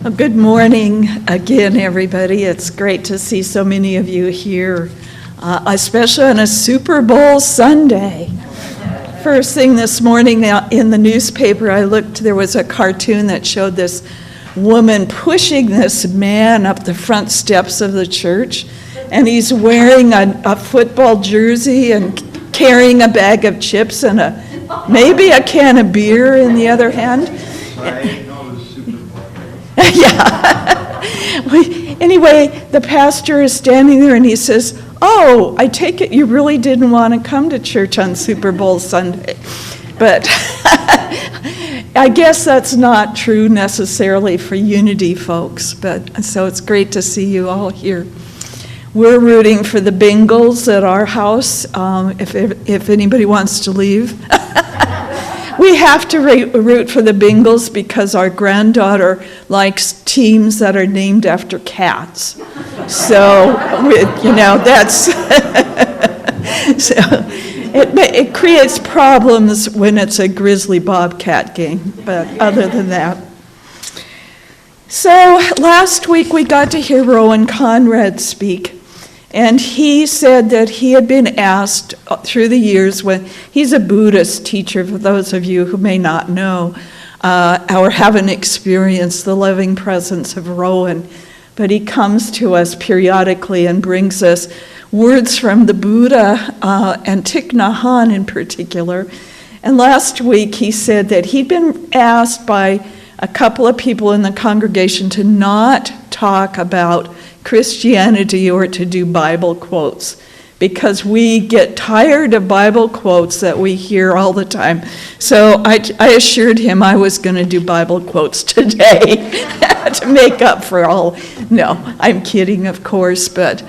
Well, good morning again, everybody. It's great to see so many of you here, especially on a Super Bowl Sunday. First thing this morning in the newspaper, I looked, there was a cartoon that showed this woman pushing this man up the front steps of the church, and he's wearing a football jersey and carrying a bag of chips and maybe a can of beer in the other hand. Yeah. Anyway, the pastor is standing there and he says, "Oh, I take it you really didn't want to come to church on Super Bowl Sunday." But I guess that's not true necessarily for Unity folks. But so it's great to see you all here. We're rooting for the Bengals at our house. If anybody wants to leave. We have to root for the Bengals because our granddaughter likes teams that are named after cats. So, that's... so it creates problems when it's a Grizzly Bobcat game, but other than that. So last week we got to hear Rowan Conrad speak. And he said that he had been asked through the years, when he's a Buddhist teacher, for those of you who may not know, or haven't experienced the loving presence of Rowan, but he comes to us periodically and brings us words from the Buddha and Thich Nhat Hanh in particular. And last week he said that he'd been asked by a couple of people in the congregation to not talk about Christianity or to do Bible quotes, because we get tired of Bible quotes that we hear all the time. So I assured him I was going to do Bible quotes today to make up for all. No, I'm kidding, of course, but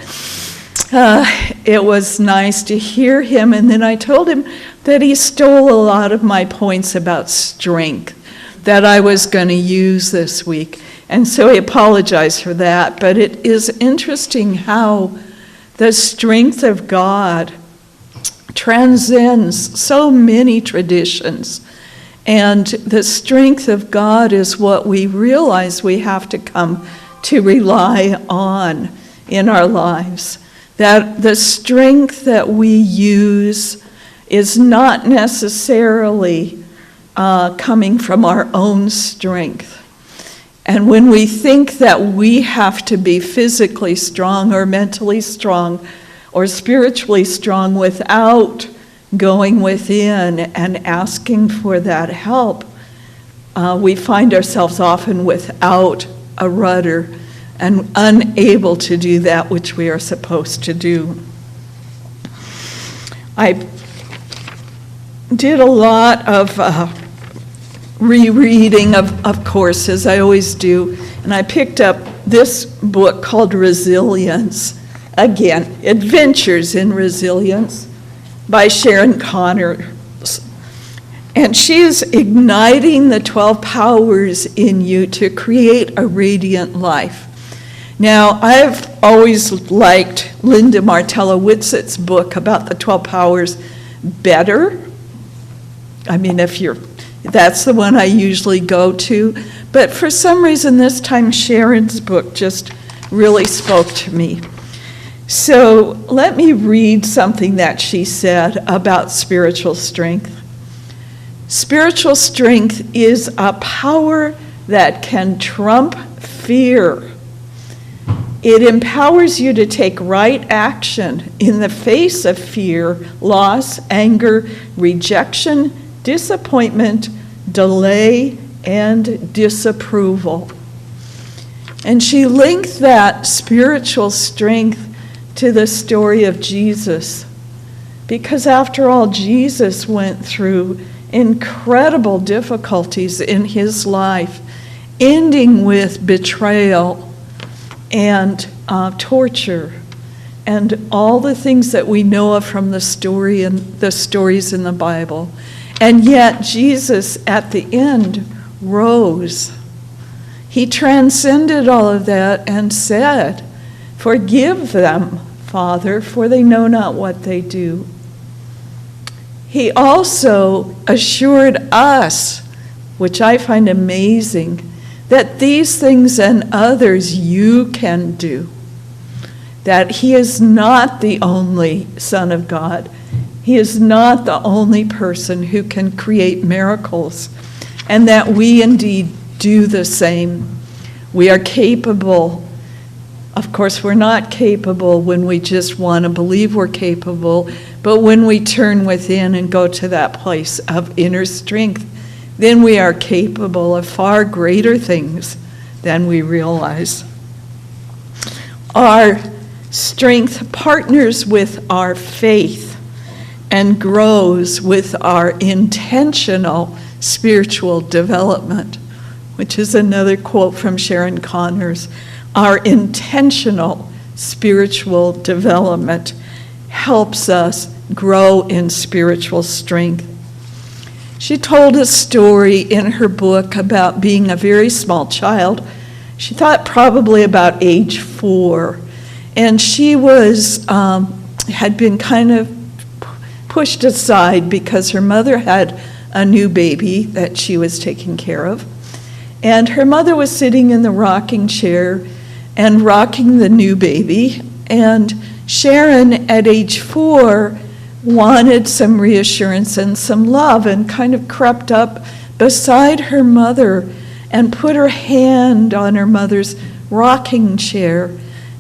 it was nice to hear him. And then I told him that he stole a lot of my points about strength that I was going to use this week. And so I apologize for that, but it is interesting how the strength of God transcends so many traditions. And the strength of God is what we realize we have to come to rely on in our lives. That the strength that we use is not necessarily coming from our own strength. And when we think that we have to be physically strong or mentally strong or spiritually strong without going within and asking for that help, we find ourselves often without a rudder and unable to do that which we are supposed to do. I did a lot of rereading of course, as I always do, and I picked up this book called Resilience. Again, Adventures in Resilience by Sharon Connors. And she is igniting the 12 powers in you to create a radiant life. Now, I've always liked Linda Martella Whitsett's book about the 12 powers better. I mean, that's the one I usually go to. But for some reason this time Sharon's book just really spoke to me. So let me read something that she said about spiritual strength. Spiritual strength is a power that can trump fear. It empowers you to take right action in the face of fear, loss, anger, rejection, disappointment, delay, and disapproval. And she linked that spiritual strength to the story of Jesus, because after all, Jesus went through incredible difficulties in his life, ending with betrayal and torture and all the things that we know of from the story and the stories in the Bible. And yet Jesus, at the end, rose. He transcended all of that and said, "Forgive them, Father, for they know not what they do." He also assured us, which I find amazing, that these things and others you can do, that he is not the only Son of God. He is not the only person who can create miracles, and that we indeed do the same. We are capable. Of course, we're not capable when we just want to believe we're capable, but when we turn within and go to that place of inner strength, then we are capable of far greater things than we realize. Our strength partners with our faith and grows with our intentional spiritual development, which is another quote from Sharon Connors. Our intentional spiritual development helps us grow in spiritual strength. She told a story in her book about being a very small child. She thought probably about age 4. And she had been kind of pushed aside because her mother had a new baby that she was taking care of. And her mother was sitting in the rocking chair and rocking the new baby. And Sharon, at age 4, wanted some reassurance and some love and kind of crept up beside her mother and put her hand on her mother's rocking chair.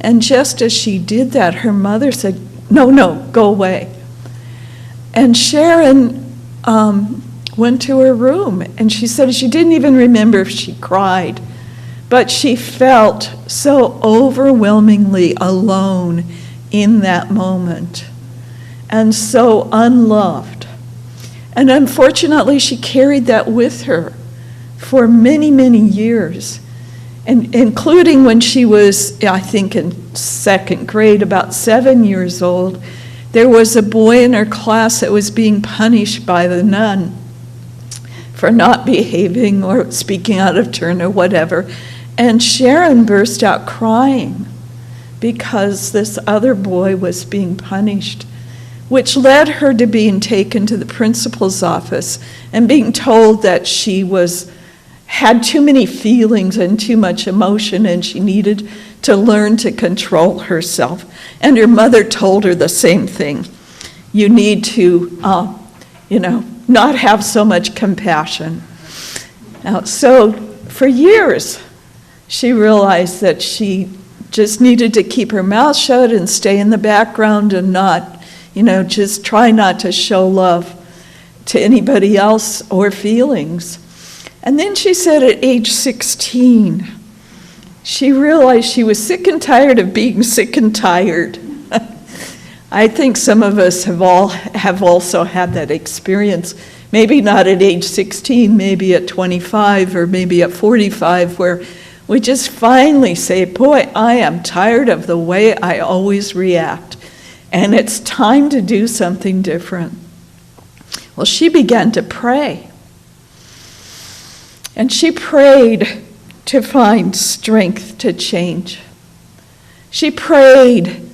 And just as she did that, her mother said, "No, go away." And Sharon went to her room, and she said she didn't even remember if she cried, but she felt so overwhelmingly alone in that moment and so unloved. And unfortunately, she carried that with her for many, many years, and including when she was, I think, in 2nd grade, about 7 years old. There was a boy in her class that was being punished by the nun for not behaving or speaking out of turn or whatever. And Sharon burst out crying because this other boy was being punished, which led her to being taken to the principal's office and being told that she had too many feelings and too much emotion, and she needed to learn to control herself. And her mother told her the same thing. You need to, not have so much compassion. Now, so for years, she realized that she just needed to keep her mouth shut and stay in the background and not, just try not to show love to anybody else or feelings. And then she said at age 16, she realized she was sick and tired of being sick and tired. I think some of us have also had that experience, maybe not at age 16, maybe at 25 or maybe at 45, where we just finally say, boy, I am tired of the way I always react, and it's time to do something different. Well, she began to pray. And she prayed to find strength to change. She prayed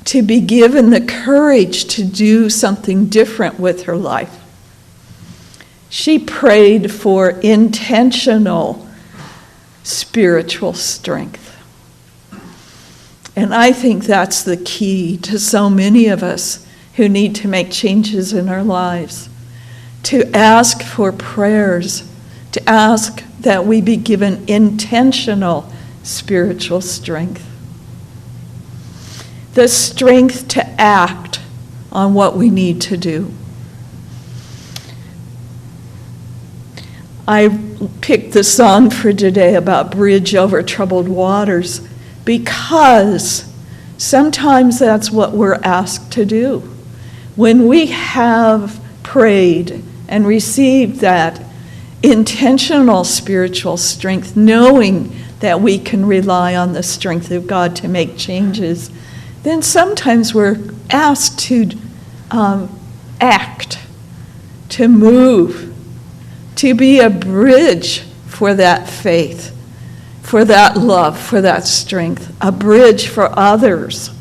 to be given the courage to do something different with her life. She prayed for intentional spiritual strength. And I think that's the key to so many of us who need to make changes in our lives, to ask for prayers, to ask that we be given intentional spiritual strength. The strength to act on what we need to do. I picked the song for today about bridge over troubled waters because sometimes that's what we're asked to do. When we have prayed and received that intentional spiritual strength, knowing that we can rely on the strength of God to make changes, then sometimes we're asked to act, to move, to be a bridge for that faith, for that love, for that strength, a bridge for others.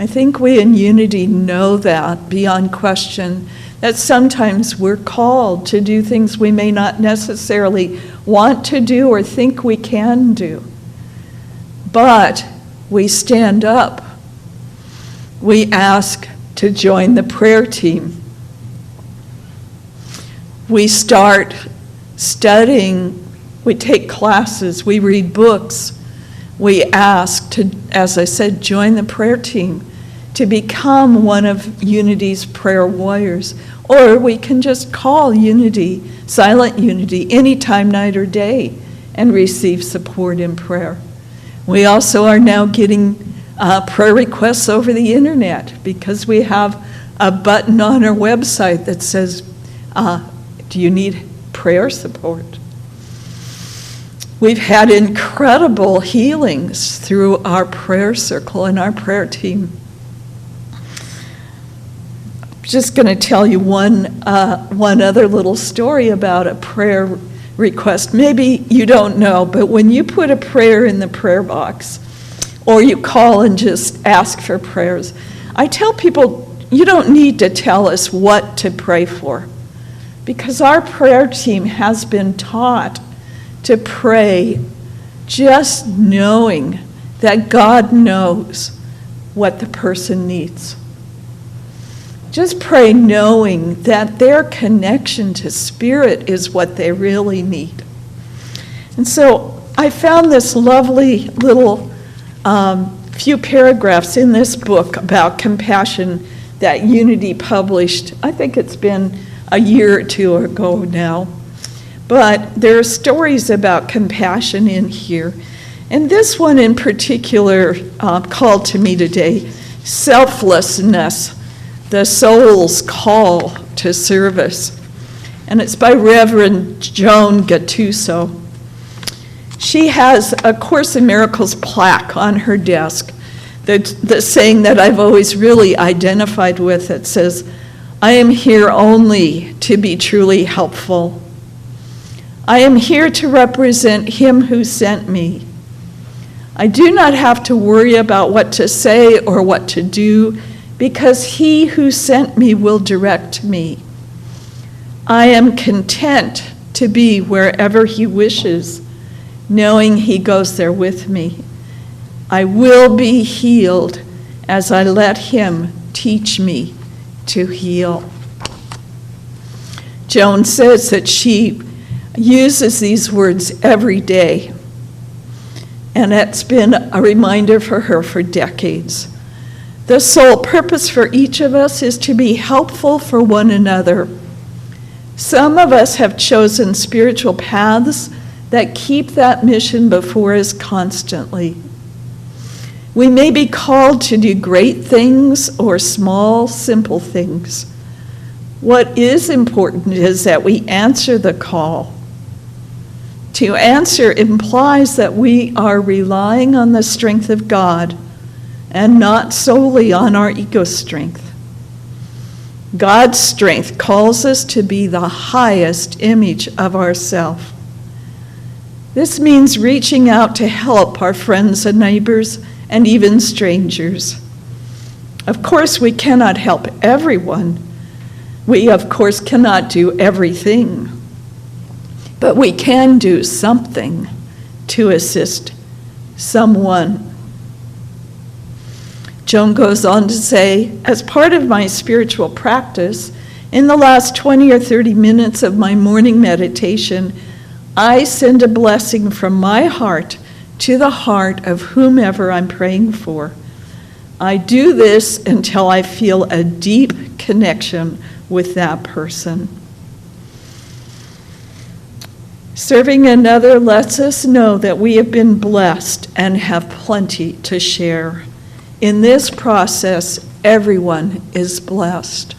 I think we in Unity know that beyond question, that sometimes we're called to do things we may not necessarily want to do or think we can do. But we stand up. We ask to join the prayer team. We start studying, we take classes, we read books. We ask to, as I said, join the prayer team, to become one of Unity's prayer warriors. Or we can just call Unity, Silent Unity, anytime, night or day, and receive support in prayer. We also are now getting prayer requests over the internet because we have a button on our website that says, do you need prayer support? We've had incredible healings through our prayer circle and our prayer team. I'm just going to tell you one other little story about a prayer request. Maybe you don't know, but when you put a prayer in the prayer box, or you call and just ask for prayers, I tell people, you don't need to tell us what to pray for, because our prayer team has been taught to pray just knowing that God knows what the person needs. Just pray knowing that their connection to Spirit is what they really need. And so I found this lovely little few paragraphs in this book about compassion that Unity published. I think it's been a year or two ago now. But there are stories about compassion in here. And this one in particular called to me today, Selflessness, the Soul's Call to Service. And it's by Reverend Joan Gattuso. She has a Course in Miracles plaque on her desk, the saying that I've always really identified with. It says, I am here only to be truly helpful. I am here to represent Him who sent me. I do not have to worry about what to say or what to do, because He who sent me will direct me. I am content to be wherever He wishes, knowing He goes there with me. I will be healed as I let Him teach me to heal. Joan says that she uses these words every day, and it's been a reminder for her for decades. The sole purpose for each of us is to be helpful for one another. Some of us have chosen spiritual paths that keep that mission before us constantly. We may be called to do great things or small, simple things. What is important is that we answer the call. To answer implies that we are relying on the strength of God and not solely on our ego strength. God's strength calls us to be the highest image of ourselves. This means reaching out to help our friends and neighbors and even strangers. Of course, we cannot help everyone. We, of course, cannot do everything. But we can do something to assist someone. Joan goes on to say, as part of my spiritual practice, in the last 20 or 30 minutes of my morning meditation, I send a blessing from my heart to the heart of whomever I'm praying for. I do this until I feel a deep connection with that person. Serving another lets us know that we have been blessed and have plenty to share. In this process, everyone is blessed.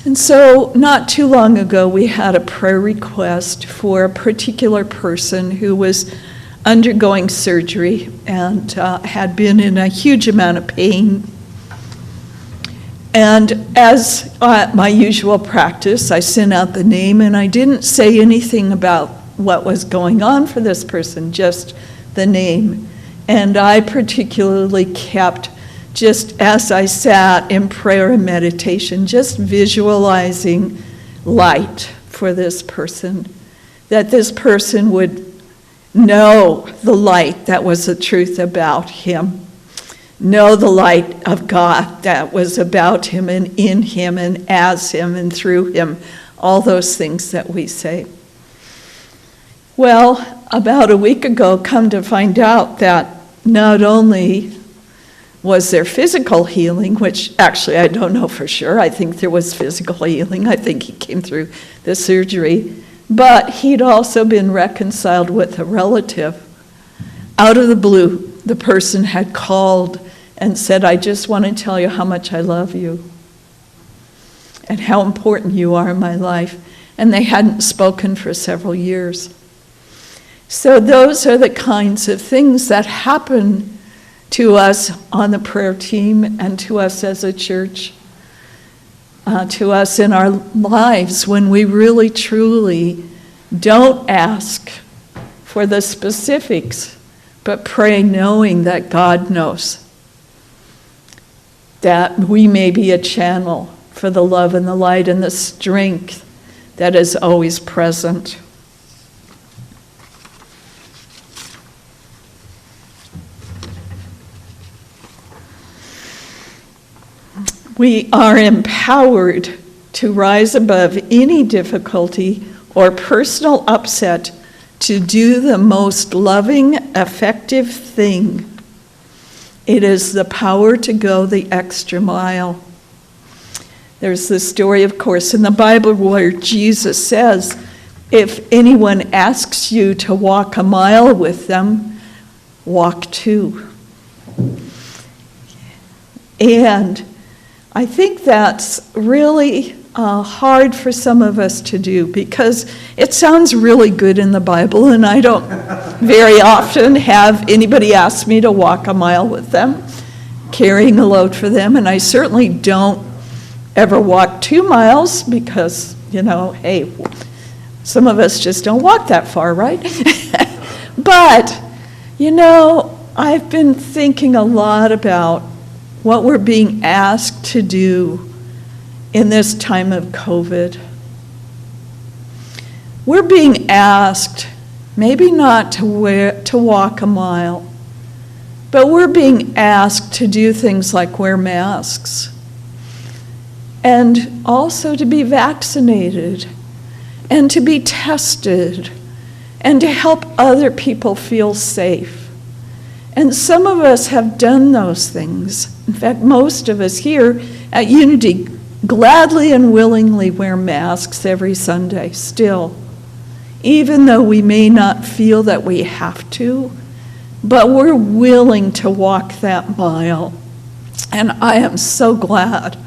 And so, not too long ago, we had a prayer request for a particular person who was undergoing surgery and had been in a huge amount of pain. And as my usual practice, I sent out the name, and I didn't say anything about what was going on for this person, just the name. And I particularly kept, just as I sat in prayer and meditation, just visualizing light for this person, that this person would know the light that was the truth about him, know the light of God that was about him and in him and as him and through him, all those things that we say. Well, about a week ago, come to find out that not only was there physical healing, which actually I don't know for sure. I think there was physical healing. I think he came through the surgery. But he'd also been reconciled with a relative. Out of the blue, the person had called and said, I just want to tell you how much I love you and how important you are in my life. And they hadn't spoken for several years. So those are the kinds of things that happen to us on the prayer team and to us as a church, to us in our lives when we really truly don't ask for the specifics, but pray knowing that God knows, that we may be a channel for the love and the light and the strength that is always present. We are empowered to rise above any difficulty or personal upset to do the most loving, effective thing. It is the power to go the extra mile. There's the story, of course, in the Bible where Jesus says, if anyone asks you to walk a mile with them, walk 2. And I think that's really hard for some of us to do because it sounds really good in the Bible, and I don't very often have anybody ask me to walk a mile with them, carrying a load for them, and I certainly don't ever walk 2 miles because, hey, some of us just don't walk that far, right? But, I've been thinking a lot about what we're being asked to do in this time of COVID. We're being asked maybe not to walk a mile, but we're being asked to do things like wear masks and also to be vaccinated and to be tested and to help other people feel safe. And some of us have done those things. In fact, most of us here at Unity gladly and willingly wear masks every Sunday still, even though we may not feel that we have to, but we're willing to walk that mile. And I am so glad.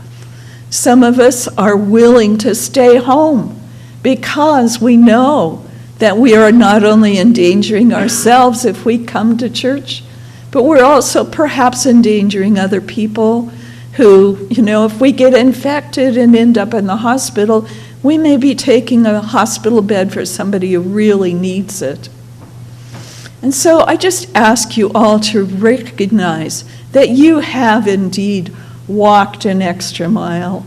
Some of us are willing to stay home because we know that we are not only endangering ourselves if we come to church, but we're also perhaps endangering other people who, if we get infected and end up in the hospital, we may be taking a hospital bed for somebody who really needs it. And so I just ask you all to recognize that you have indeed walked an extra mile.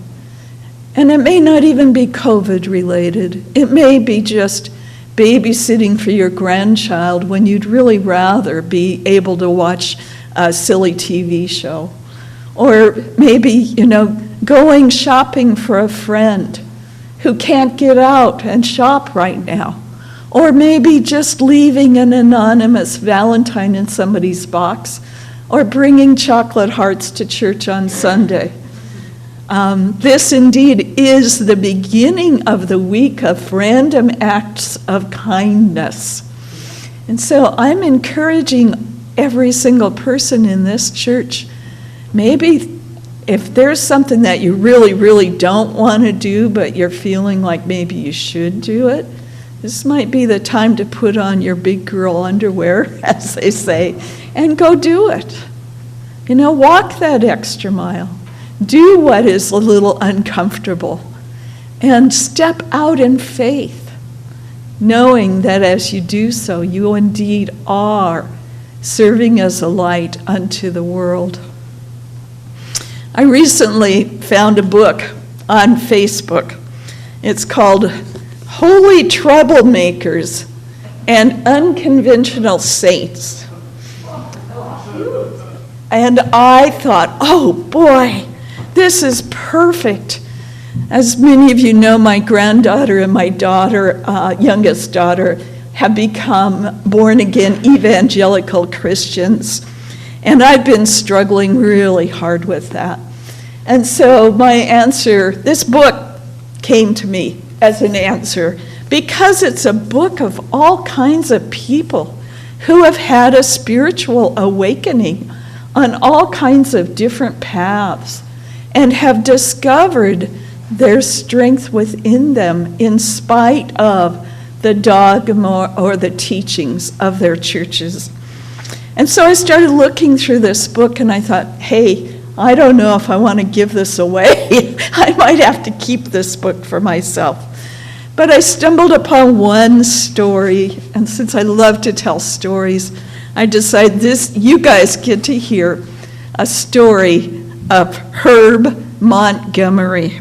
And it may not even be COVID related. It may be just babysitting for your grandchild when you'd really rather be able to watch a silly TV show. Or maybe, going shopping for a friend who can't get out and shop right now. Or maybe just leaving an anonymous Valentine in somebody's box. Or bringing chocolate hearts to church on Sunday. This indeed is the beginning of the week of random acts of kindness. And so I'm encouraging every single person in this church, maybe if there's something that you really, really don't want to do, but you're feeling like maybe you should do it, this might be the time to put on your big girl underwear, as they say, and go do it. Walk that extra mile. Do what is a little uncomfortable and step out in faith, knowing that as you do so, you indeed are serving as a light unto the world. I recently found a book on Facebook. It's called Holy Troublemakers and Unconventional Saints. And I thought, oh boy, this is perfect. As many of you know, my granddaughter and my daughter, youngest daughter, have become born-again evangelical Christians. And I've been struggling really hard with that. And so my answer, this book came to me as an answer because it's a book of all kinds of people who have had a spiritual awakening on all kinds of different paths and have discovered their strength within them in spite of the dogma or the teachings of their churches. And so I started looking through this book and I thought, hey, I don't know if I want to give this away. I might have to keep this book for myself. But I stumbled upon one story, and since I love to tell stories, I decided you guys get to hear a story of Herb Montgomery.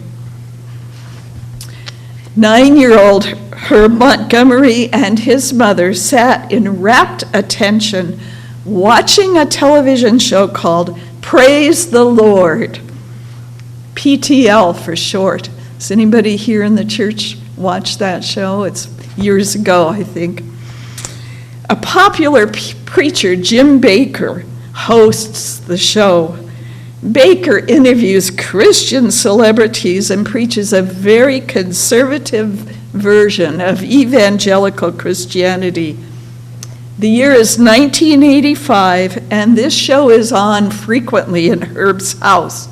9-year-old Herb Montgomery and his mother sat in rapt attention watching a television show called Praise the Lord, PTL for short. Does anybody here in the church watch that show? It's years ago, I think. A popular preacher, Jim Bakker, hosts the show. Bakker interviews Christian celebrities and preaches a very conservative version of evangelical Christianity. The year is 1985, and this show is on frequently in Herb's house.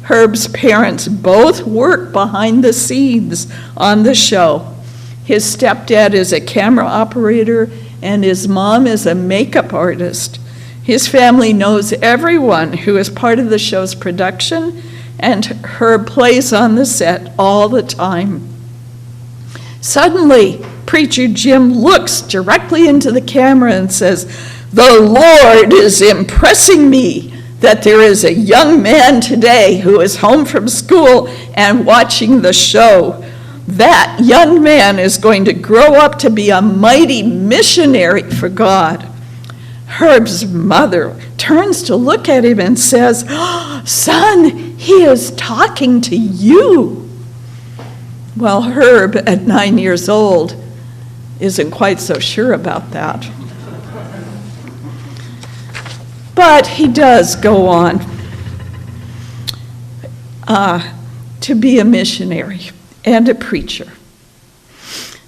Herb's parents both work behind the scenes on the show. His stepdad is a camera operator, and his mom is a makeup artist. His family knows everyone who is part of the show's production, and Herb plays on the set all the time. Suddenly, Preacher Jim looks directly into the camera and says, "The Lord is impressing me that there is a young man today who is home from school and watching the show. That young man is going to grow up to be a mighty missionary for God." Herb's mother turns to look at him and says, "Oh, son, he is talking to you." Well, Herb, at 9 years old, isn't quite so sure about that. But he does go on to be a missionary and a preacher.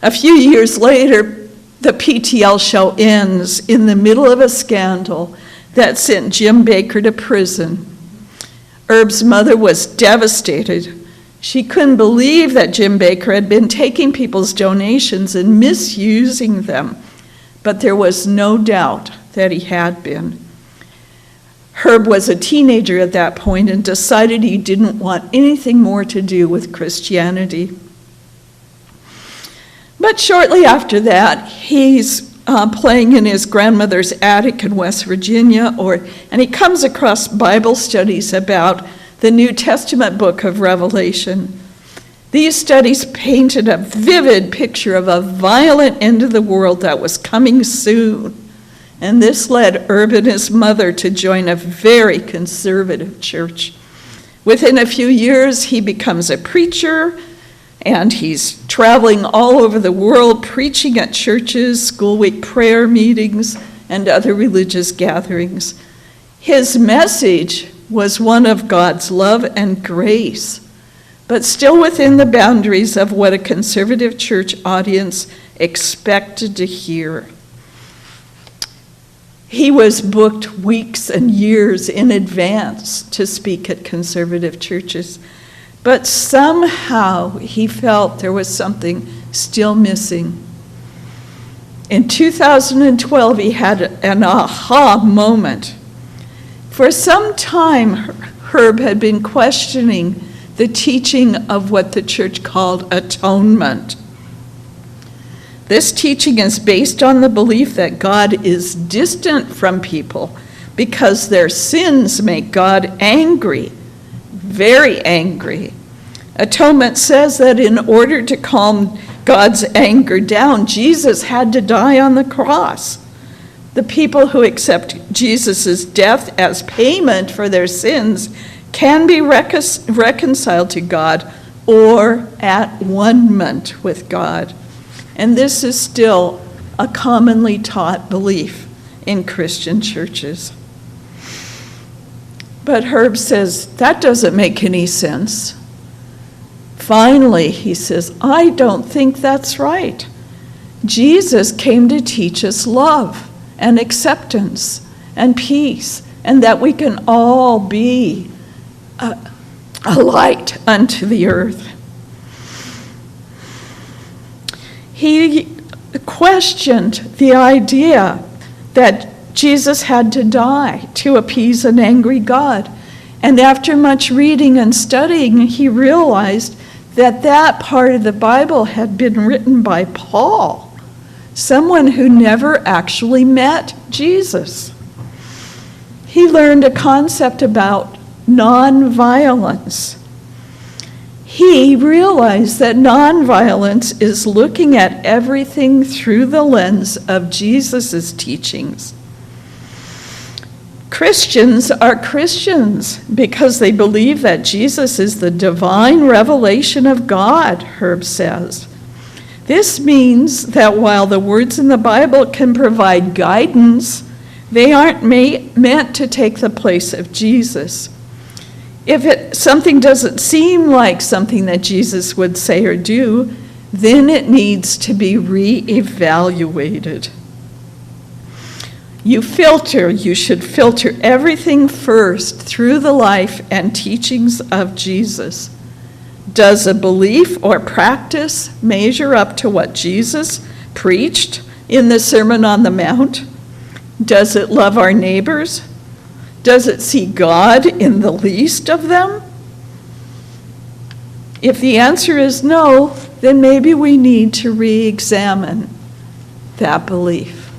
A few years later, the PTL show ends in the middle of a scandal that sent Jim Bakker to prison. Herb's mother was devastated. She couldn't believe that Jim Bakker had been taking people's donations and misusing them, but there was no doubt that he had been. Herb was a teenager at that point and decided he didn't want anything more to do with Christianity. But shortly after that, he's playing in his grandmother's attic in West Virginia, and he comes across Bible studies about the New Testament book of Revelation. These studies painted a vivid picture of a violent end of the world that was coming soon. And this led Herb and his mother to join a very conservative church. Within a few years, he becomes a preacher, and he's traveling all over the world preaching at churches, school week prayer meetings, and other religious gatherings. His message was one of God's love and grace, but still within the boundaries of what a conservative church audience expected to hear. He was booked weeks and years in advance to speak at conservative churches, but somehow he felt there was something still missing. In 2012, he had an aha moment. For some time, Herb had been questioning the teaching of what the church called atonement. This teaching is based on the belief that God is distant from people because their sins make God angry, very angry. Atonement says that in order to calm God's anger down, Jesus had to die on the cross. The people who accept Jesus' death as payment for their sins can be reconciled to God or at one-ment with God. And this is still a commonly taught belief in Christian churches. But Herb says, that doesn't make any sense. Finally, he says, I don't think that's right. Jesus came to teach us love and acceptance and peace, and that we can all be a light unto the earth. He questioned the idea that Jesus had to die to appease an angry God. And after much reading and studying, he realized that that part of the Bible had been written by Paul, someone who never actually met Jesus. He learned a concept about nonviolence. He realized that nonviolence is looking at everything through the lens of Jesus' teachings. Christians are Christians because they believe that Jesus is the divine revelation of God, Herb says. This means that while the words in the Bible can provide guidance, they aren't meant to take the place of Jesus. If something doesn't seem like something that Jesus would say or do, then it needs to be re-evaluated. You should filter everything first through the life and teachings of Jesus. Does a belief or practice measure up to what Jesus preached in the Sermon on the Mount? Does it love our neighbors? Does it see God in the least of them? If the answer is no, then maybe we need to re-examine that belief.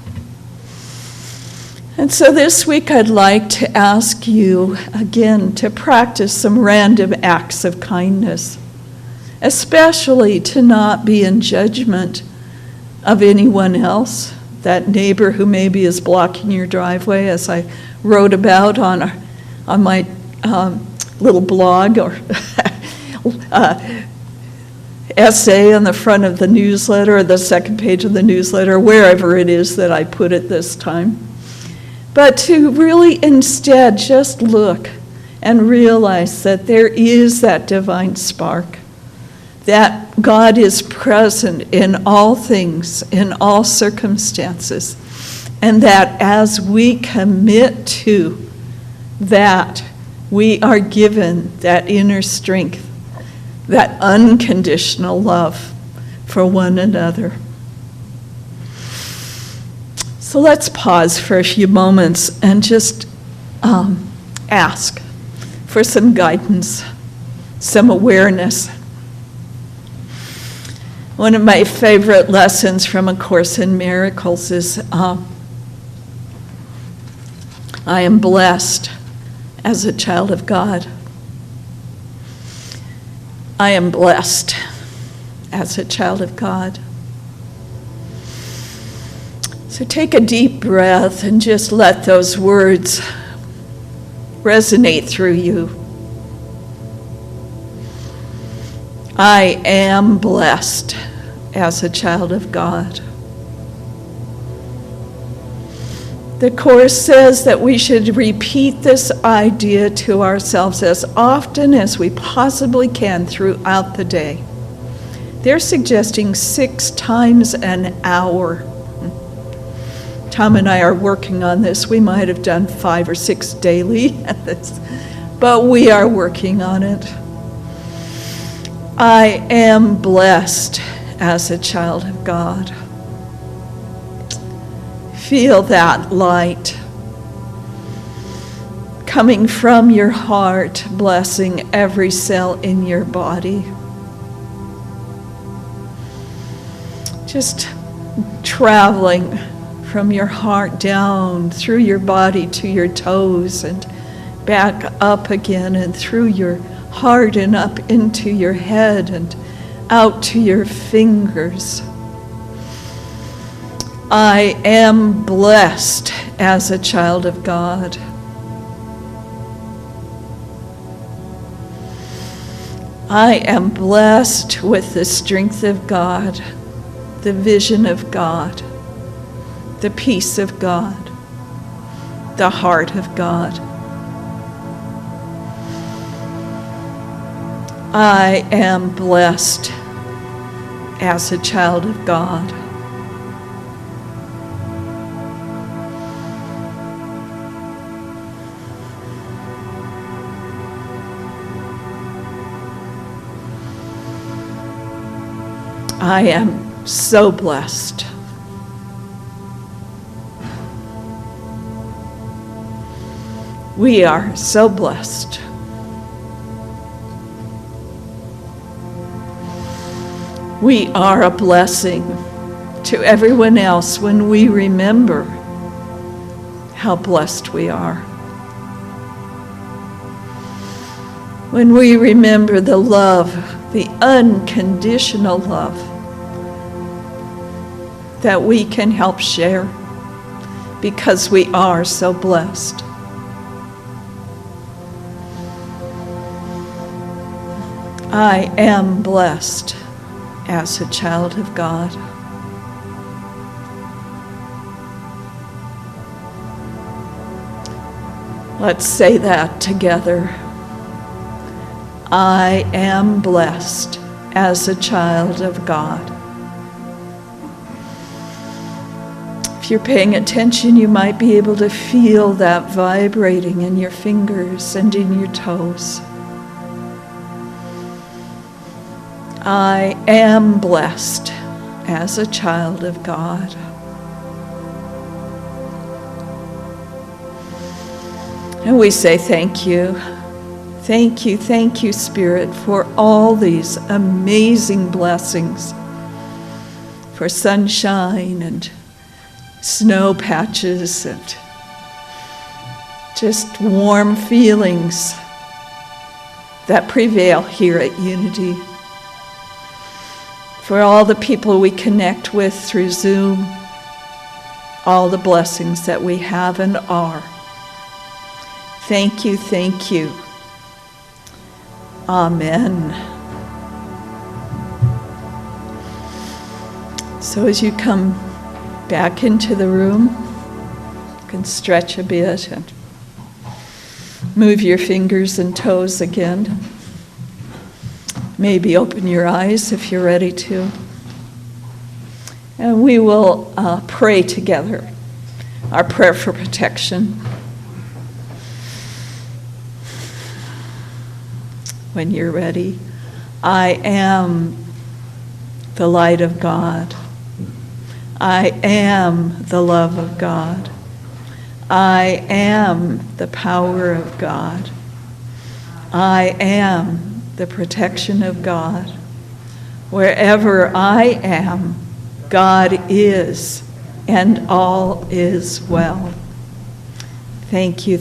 And so this week I'd like to ask you again to practice some random acts of kindness, especially to not be in judgment of anyone else, that neighbor who maybe is blocking your driveway, as I wrote about on my little blog or essay on the front of the newsletter or the second page of the newsletter, wherever it is that I put it this time. But to really instead just look and realize that there is that divine spark, that God is present in all things, in all circumstances, and that as we commit to that, we are given that inner strength, that unconditional love for one another. So let's pause for a few moments and just ask for some guidance, some awareness. One of my favorite lessons from A Course in Miracles is I am blessed as a child of God. I am blessed as a child of God. So take a deep breath and just let those words resonate through you. I am blessed as a child of God. The Course says that we should repeat this idea to ourselves as often as we possibly can throughout the day. They're suggesting 6 times an hour. Tom and I are working on this. We might have done 5 or 6 daily at this, but we are working on it. I am blessed as a child of God. Feel that light coming from your heart, blessing every cell in your body. Just traveling from your heart down through your body to your toes and back up again and through your heart and up into your head and out to your fingers. I am blessed as a child of God. I am blessed with the strength of God, the vision of God, the peace of God, the heart of God. I am blessed as a child of God. I am so blessed. We are so blessed. We are a blessing to everyone else when we remember how blessed we are. When we remember the love, the unconditional love that we can help share because we are so blessed. I am blessed as a child of God. Let's say that together. I am blessed as a child of God. If you're paying attention, you might be able to feel that vibrating in your fingers and in your toes. I am blessed as a child of God. And we say thank you. Thank you, Spirit, for all these amazing blessings, for sunshine and snow patches and just warm feelings that prevail here at Unity. For all the people we connect with through Zoom, all the blessings that we have and are. Thank you. Amen. So as you come back into the room, you can stretch a bit and move your fingers and toes again. Maybe open your eyes if you're ready to. And we will pray together our prayer for protection. When you're ready, I am the light of God. I am the love of God. I am the power of God. I am the protection of God. Wherever I am, God is, and all is well. Thank you.